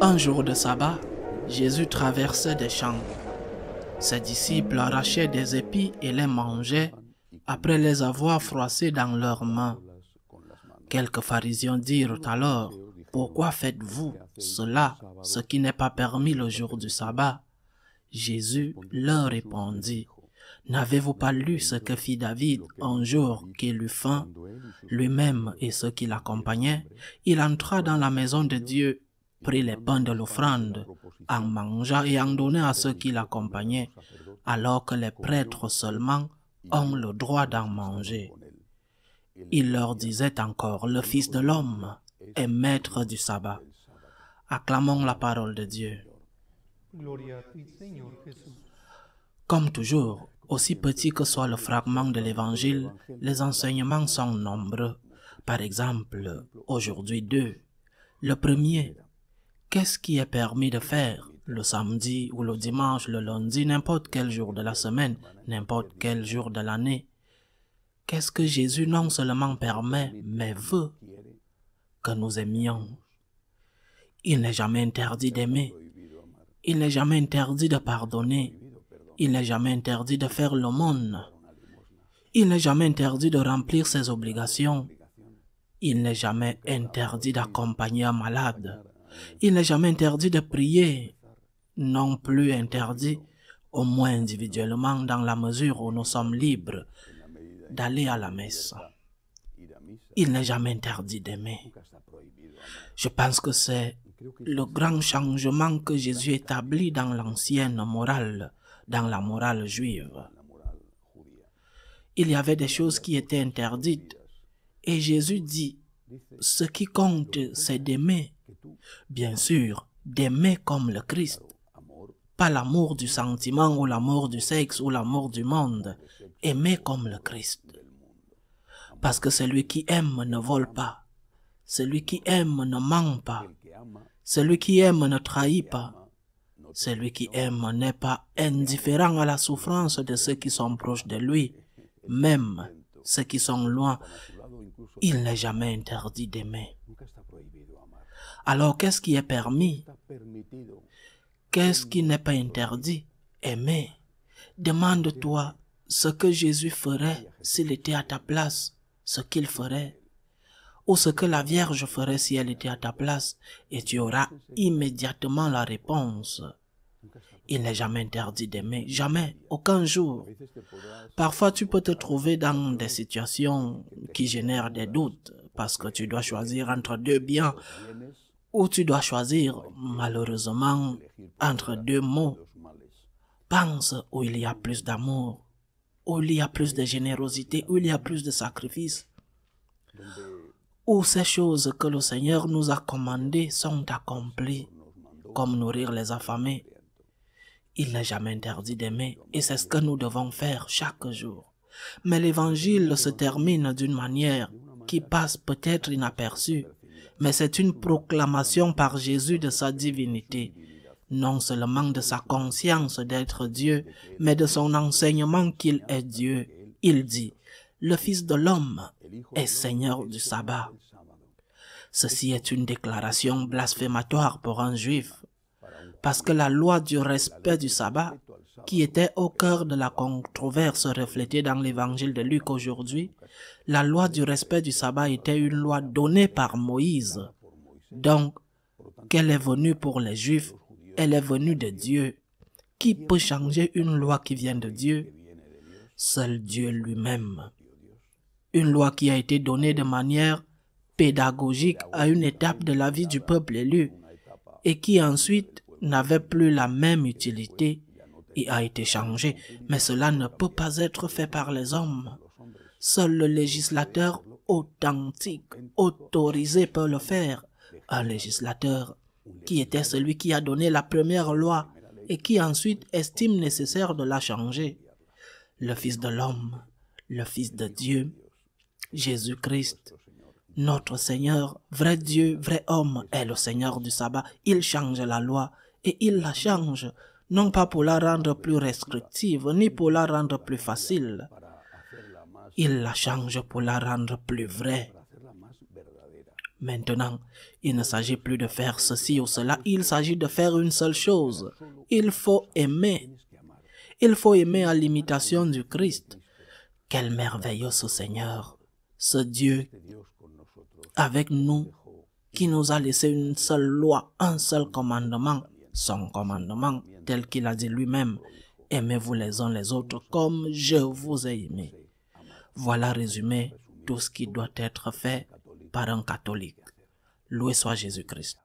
Un jour de sabbat, Jésus traversait des champs. Ses disciples arrachaient des épis et les mangeaient après les avoir froissés dans leurs mains. Quelques pharisiens dirent alors, « Pourquoi faites-vous cela, ce qui n'est pas permis le jour du sabbat ?» Jésus leur répondit, « N'avez-vous pas lu ce que fit David un jour qu'il eut faim, lui-même et ceux qui l'accompagnaient? Il entra dans la maison de Dieu, prit les pains de l'offrande, en mangea et en donna à ceux qui l'accompagnaient, alors que les prêtres seulement ont le droit d'en manger. » Il leur disait encore, « Le Fils de l'homme est maître du sabbat. » Acclamons la parole de Dieu. Comme toujours, aussi petit que soit le fragment de l'Évangile, les enseignements sont nombreux. Par exemple, aujourd'hui deux. Le premier, qu'est-ce qui est permis de faire le samedi ou le dimanche, le lundi, n'importe quel jour de la semaine, n'importe quel jour de l'année? Qu'est-ce que Jésus non seulement permet, mais veut que nous aimions? Il n'est jamais interdit d'aimer. Il n'est jamais interdit de pardonner. Il n'est jamais interdit de faire l'aumône. Il n'est jamais interdit de remplir ses obligations. Il n'est jamais interdit d'accompagner un malade. Il n'est jamais interdit de prier. Non plus interdit, au moins individuellement, dans la mesure où nous sommes libres, d'aller à la messe. Il n'est jamais interdit d'aimer. Je pense que c'est le grand changement que Jésus établit dans l'ancienne morale, dans la morale juive. Il y avait des choses qui étaient interdites et Jésus dit, ce qui compte, c'est d'aimer. Bien sûr, d'aimer comme le Christ. Pas l'amour du sentiment ou l'amour du sexe ou l'amour du monde. Aimer comme le Christ. Parce que celui qui aime ne vole pas. Celui qui aime ne ment pas. Celui qui aime ne trahit pas. Celui qui aime n'est pas indifférent à la souffrance de ceux qui sont proches de lui, même ceux qui sont loin. Il n'est jamais interdit d'aimer. Alors qu'est-ce qui est permis? Qu'est-ce qui n'est pas interdit? Aimer. Demande-toi ce que Jésus ferait s'il était à ta place, ce qu'il ferait, ou ce que la Vierge ferait si elle était à ta place, et tu auras immédiatement la réponse. Il n'est jamais interdit d'aimer, jamais, aucun jour. Parfois, tu peux te trouver dans des situations qui génèrent des doutes, parce que tu dois choisir entre deux biens, ou tu dois choisir, malheureusement, entre deux maux. Pense où il y a plus d'amour, où il y a plus de générosité, où il y a plus de sacrifice, où ces choses que le Seigneur nous a commandées sont accomplies, comme nourrir les affamés. Il n'est jamais interdit d'aimer, et c'est ce que nous devons faire chaque jour. Mais l'Évangile se termine d'une manière qui passe peut-être inaperçue, mais c'est une proclamation par Jésus de sa divinité, non seulement de sa conscience d'être Dieu, mais de son enseignement qu'il est Dieu. Il dit, « Le Fils de l'homme est Seigneur du sabbat ». Ceci est une déclaration blasphématoire pour un juif, parce que la loi du respect du sabbat, qui était au cœur de la controverse reflétée dans l'évangile de Luc aujourd'hui, la loi du respect du sabbat était une loi donnée par Moïse. Donc, qu'elle est venue pour les Juifs, elle est venue de Dieu. Qui peut changer une loi qui vient de Dieu? Seul Dieu lui-même. Une loi qui a été donnée de manière pédagogique à une étape de la vie du peuple élu et qui ensuite n'avait plus la même utilité et a été changée. Mais cela ne peut pas être fait par les hommes. Seul le législateur authentique, autorisé peut le faire. Un législateur qui était celui qui a donné la première loi et qui ensuite estime nécessaire de la changer. Le Fils de l'homme, le Fils de Dieu, Jésus-Christ, notre Seigneur, vrai Dieu, vrai homme, est le Seigneur du sabbat. Il change la loi et il la change, non pas pour la rendre plus restrictive, ni pour la rendre plus facile. Il la change pour la rendre plus vraie. Maintenant, il ne s'agit plus de faire ceci ou cela, il s'agit de faire une seule chose. Il faut aimer. Il faut aimer à l'imitation du Christ. Quel merveilleux ce Seigneur, ce Dieu avec nous, qui nous a laissé une seule loi, un seul commandement, son commandement, tel qu'il a dit lui-même, aimez-vous les uns les autres comme je vous ai aimé. Voilà résumé tout ce qui doit être fait par un catholique. Loué soit Jésus-Christ.